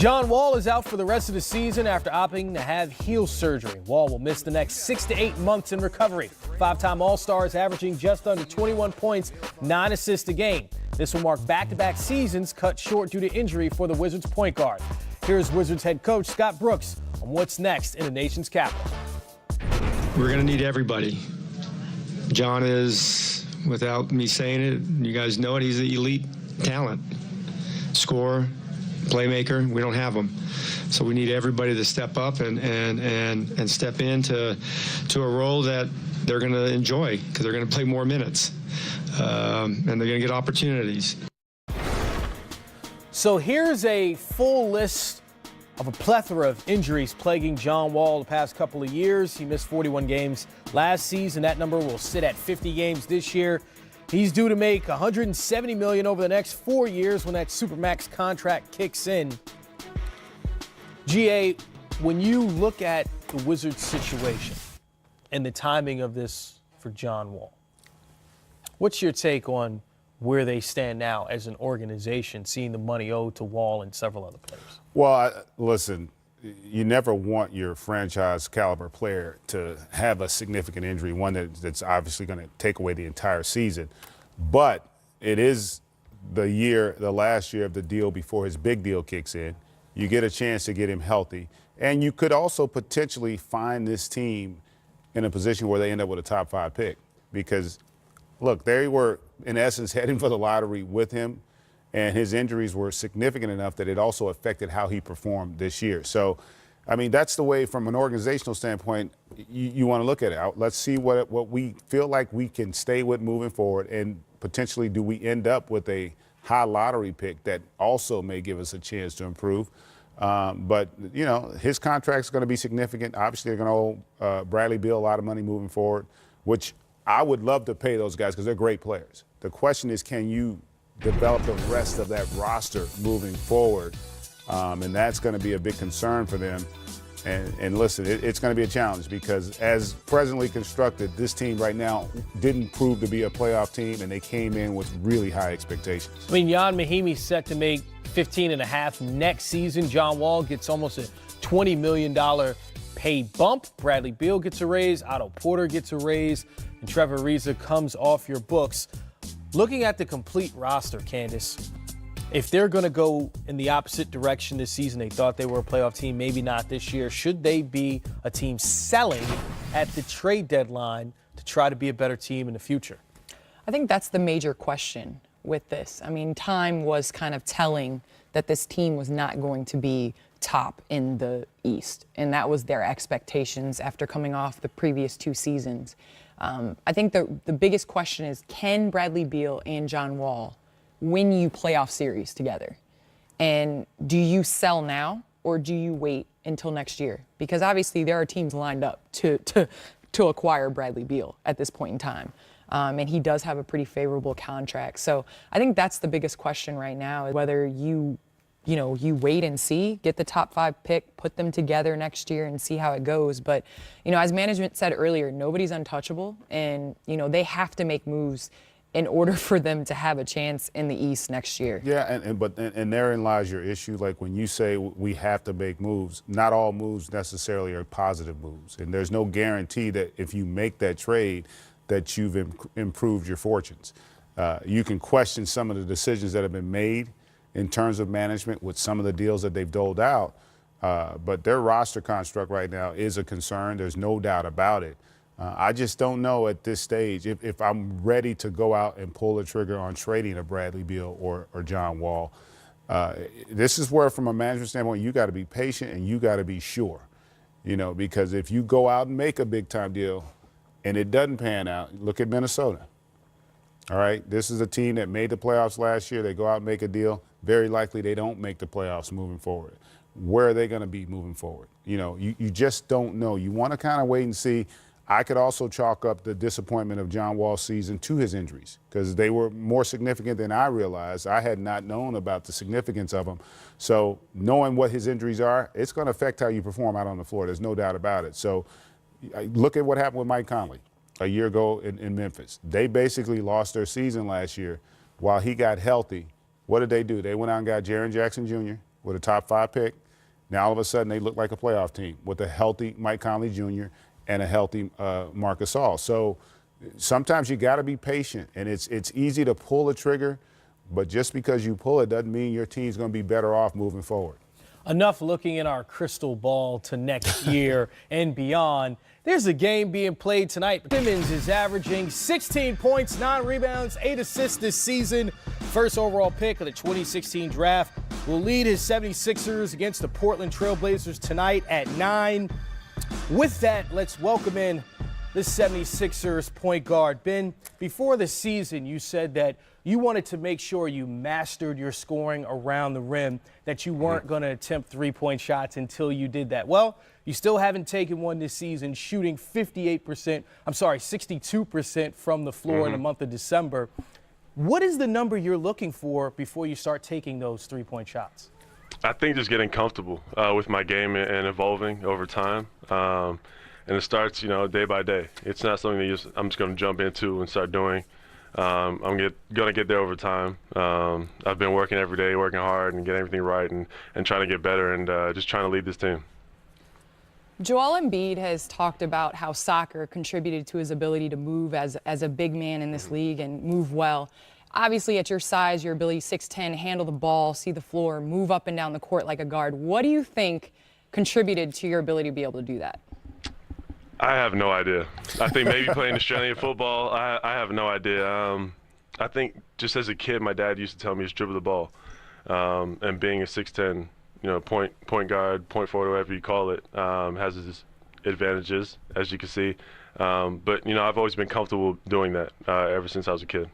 John Wall is out for the rest of the season after opting to have heel surgery. Wall will miss the next 6 to 8 months in recovery. Five-time All-Star is averaging just under 21 points, 9 assists a game. This will mark back-to-back seasons cut short due to injury for the Wizards point guard. Here's Wizards head coach Scott Brooks on what's next in the nation's capital. We're going to need everybody. John is, without me saying it, you guys know it, he's an elite talent. Scorer, playmaker, we don't have them. So we need everybody to step up and step into a role that they're going to enjoy because they're going to play more minutes and they're going to get opportunities. So here's a full list of a plethora of injuries plaguing John Wall the past couple of years. He missed 41 games last season. That number will sit at 50 games this year. He's due to make $170 million over the next 4 years when that Supermax contract kicks in. GA, when you look at the Wizards situation and the timing of this for John Wall, what's your take on where they stand now as an organization, seeing the money owed to Wall and several other players? Well, listen, you never want your franchise caliber player to have a significant injury, one that's obviously going to take away the entire season. But it is the last year of the deal before his big deal kicks in. You get a chance to get him healthy. And you could also potentially find this team in a position where they end up with a top 5 pick. Because, look, they were, in essence, heading for the lottery with him. And his injuries were significant enough that it also affected how he performed this year. So, I mean, that's the way, from an organizational standpoint, you want to look at it. Let's see what we feel like we can stay with moving forward, and potentially do we end up with a high lottery pick that also may give us a chance to improve. But, you know, his contract's going to be significant. Obviously, they're going to owe Bradley Beal a lot of money moving forward, which I would love to pay those guys because they're great players. The question is, can you develop the rest of that roster moving forward? And that's going to be a big concern for them. And listen, it's going to be a challenge because as presently constructed, this team right now didn't prove to be a playoff team, and they came in with really high expectations. I mean, Jan Mahimi's set to make $15.5 million next season. John Wall gets almost a $20 million pay bump. Bradley Beal gets a raise. Otto Porter gets a raise. And Trevor Ariza comes off your books. Looking at the complete roster, Candace, if they're going to go in the opposite direction this season, they thought they were a playoff team, maybe not this year. Should they be a team selling at the trade deadline to try to be a better team in the future? I think that's the major question with this. I mean, time was kind of telling that this team was not going to be top in the East, and that was their expectations after coming off the previous 2 seasons. I think the biggest question is, can Bradley Beal and John Wall win you playoff series together? And do you sell now, or do you wait until next year? Because obviously there are teams lined up to acquire Bradley Beal at this point in time. And he does have a pretty favorable contract. So I think that's the biggest question right now, is whether you wait and see, get the top 5 pick, put them together next year and see how it goes. But, as management said earlier, nobody's untouchable. And, they have to make moves in order for them to have a chance in the East next year. Yeah, and therein lies your issue. Like, when you say we have to make moves, not all moves necessarily are positive moves. And there's no guarantee that if you make that trade that you've improved your fortunes. You can question some of the decisions that have been made in terms of management with some of the deals that they've doled out. But their roster construct right now is a concern. There's no doubt about it. I just don't know at this stage if I'm ready to go out and pull the trigger on trading a Bradley Beal or John Wall. This is where, from a management standpoint, you got to be patient and you got to be sure, because if you go out and make a big-time deal and it doesn't pan out, look at Minnesota. All right, this is a team that made the playoffs last year. They go out and make a deal. Very likely they don't make the playoffs moving forward. Where are they going to be moving forward? You just don't know. You want to kind of wait and see. I could also chalk up the disappointment of John Wall's season to his injuries, because they were more significant than I realized. I had not known about the significance of them. So knowing what his injuries are, it's going to affect how you perform out on the floor. There's no doubt about it. So look at what happened with Mike Conley a year ago in Memphis. They basically lost their season last year while he got healthy. What did they do? They went out and got Jaren Jackson Jr., with a top 5 pick. Now all of a sudden they look like a playoff team with a healthy Mike Conley Jr. and a healthy Marc Gasol. So sometimes you got to be patient, and it's easy to pull a trigger, but just because you pull it doesn't mean your team's going to be better off moving forward. Enough looking in our crystal ball to next year and beyond. There's a game being played tonight. Simmons is averaging 16 points, 9 rebounds, 8 assists this season. First overall pick of the 2016 draft. Will lead his 76ers against the Portland Trail Blazers tonight at 9. With that, let's welcome in the 76ers point guard. Ben, before the season, you said that you wanted to make sure you mastered your scoring around the rim, that you weren't going to attempt three-point shots until you did that. Well, you still haven't taken one this season, shooting 62% from the floor in the month of December. What is the number you're looking for before you start taking those three-point shots? I think just getting comfortable with my game and evolving over time. And it starts, day by day. It's not something that I'm just going to jump into and start doing. I'm going to get there over time. I've been working every day, working hard and getting everything right and trying to get better and just trying to lead this team. Joel Embiid has talked about how soccer contributed to his ability to move as a big man in this league and move well. Obviously, at your size, your ability 6'10", handle the ball, see the floor, move up and down the court like a guard. What do you think contributed to your ability to be able to do that? I have no idea. I think maybe playing Australian football, I have no idea. I think just as a kid, my dad used to tell me to dribble the ball. And being a 6'10", point guard, point forward, whatever you call it, has its advantages, as you can see. But, I've always been comfortable doing that ever since I was a kid.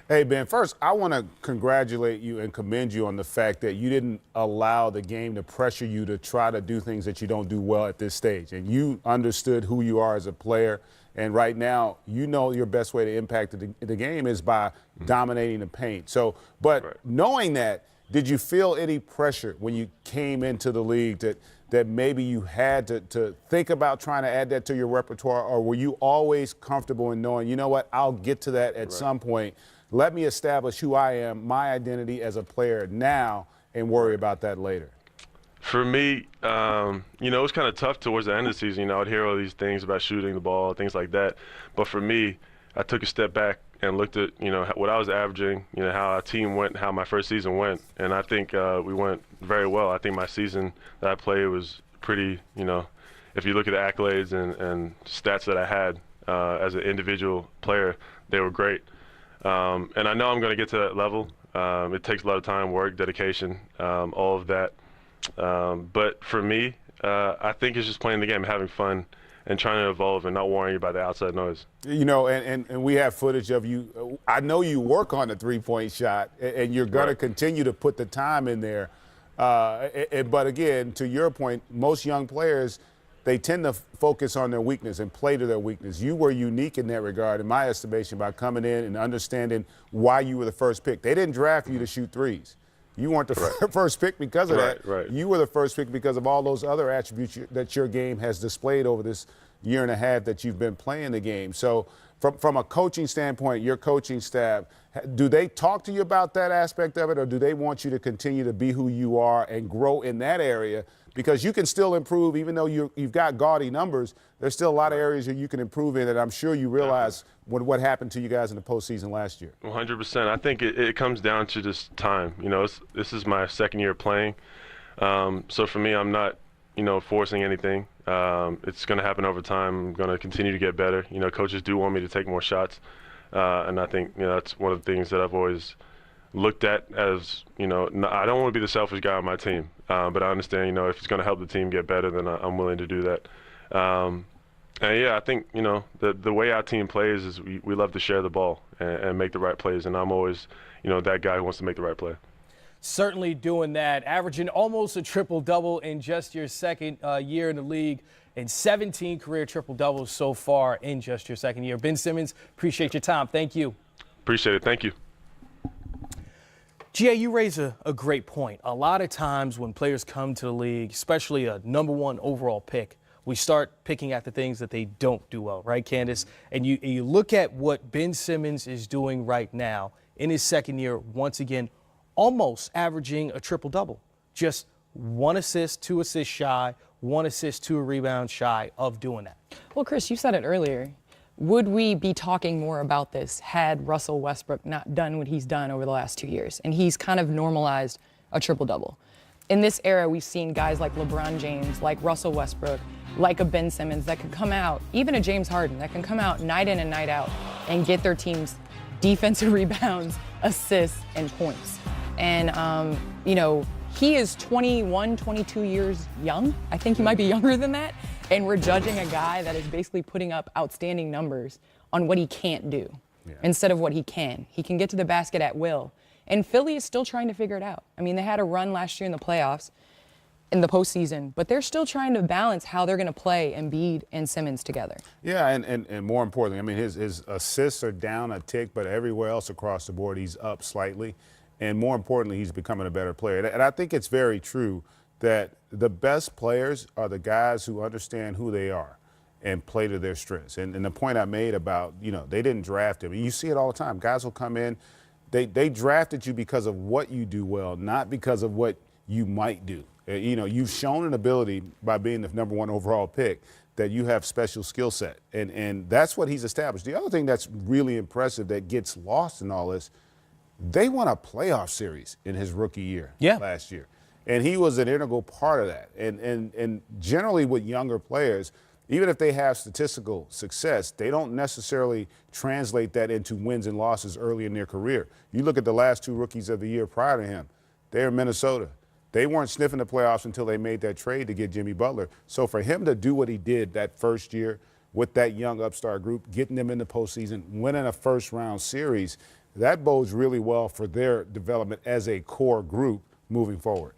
Hey, Ben, first, I want to congratulate you and commend you on the fact that you didn't allow the game to pressure you to try to do things that you don't do well at this stage. And you understood who you are as a player. And right now, your best way to impact the game is by dominating the paint. So, but knowing that, did you feel any pressure when you came into the league that maybe you had to think about trying to add that to your repertoire? Or were you always comfortable in knowing, I'll get to that at some point. Let me establish who I am, my identity as a player now, and worry about that later? For me, it was kind of tough towards the end of the season. I'd hear all these things about shooting the ball, things like that. But for me, I took a step back and looked at, what I was averaging, how our team went, how my first season went. And I think we went very well. I think my season that I played was pretty, if you look at the accolades and stats that I had as an individual player, they were great. And I know I'm going to get to that level. It takes a lot of time, work, dedication, all of that. But for me, I think it's just playing the game, having fun, and trying to evolve and not worrying about the outside noise. And we have footage of you. I know you work on the three-point shot, and you're going to continue to put the time in there. But again, to your point, most young players, they tend to focus on their weakness and play to their weakness. You were unique in that regard, in my estimation, by coming in and understanding why you were the first pick. They didn't draft you to shoot threes. You weren't the first pick because of that. Right. You were the first pick because of all those other attributes that your game has displayed over this year and a half that you've been playing the game. So from a coaching standpoint, your coaching staff, do they talk to you about that aspect of it, or do they want you to continue to be who you are and grow in that area? Because you can still improve, even though you've got gaudy numbers, there's still a lot of areas that you can improve in that I'm sure you realize what happened to you guys in the postseason last year. 100%. I think it comes down to just time. This is my second year playing. So for me, I'm not, forcing anything. It's going to happen over time. I'm going to continue to get better. Coaches do want me to take more shots. And I think, that's one of the things that I've always looked at as, I don't want to be the selfish guy on my team. But I understand, if it's going to help the team get better, then I'm willing to do that. And yeah, I think, the way our team plays is we love to share the ball and make the right plays. And I'm always, that guy who wants to make the right play. Certainly doing that, averaging almost a triple-double in just your second year in the league, and 17 career triple-doubles so far in just your second year. Ben Simmons, appreciate your time. Thank you. Appreciate it. Thank you. Gia, you raise a great point. A lot of times when players come to the league, especially a #1 overall pick, we start picking at the things that they don't do well, right, Candace? And you look at what Ben Simmons is doing right now in his second year, once again, almost averaging a triple-double. just 1 assist, 2 assists shy, 1 assist, 2 rebounds shy of doing that. Well, Chris, you said it earlier. Would we be talking more about this had Russell Westbrook not done what he's done over the last 2 years? And he's kind of normalized a triple-double. In this era, we've seen guys like LeBron James, like Russell Westbrook, like a Ben Simmons that can come out, even a James Harden, that can come out night in and night out and get their teams defensive rebounds, assists, and points. And, he is 21, 22 years young. I think he might be younger than that. And we're judging a guy that is basically putting up outstanding numbers on what he can't do instead of what he can. He can get to the basket at will. And Philly is still trying to figure it out. I mean, they had a run last year in the playoffs, in the postseason, but they're still trying to balance how they're going to play Embiid and Simmons together. Yeah, and more importantly, I mean, his assists are down a tick, but everywhere else across the board, he's up slightly. And more importantly, he's becoming a better player. And I think it's very true that the best players are the guys who understand who they are and play to their strengths. And the point I made about, they didn't draft him. You see it all the time. Guys will come in, they drafted you because of what you do well, not because of what you might do. You've shown an ability by being the number 1 overall pick that you have special skill set. And that's what he's established. The other thing that's really impressive that gets lost in all this, they won a playoff series in his rookie year last year. And he was an integral part of that. And generally with younger players, even if they have statistical success, they don't necessarily translate that into wins and losses early in their career. You look at the last 2 rookies of the year prior to him, they're in Minnesota. They weren't sniffing the playoffs until they made that trade to get Jimmy Butler. So for him to do what he did that first year with that young upstart group, getting them in the postseason, winning a first-round series, that bodes really well for their development as a core group moving forward.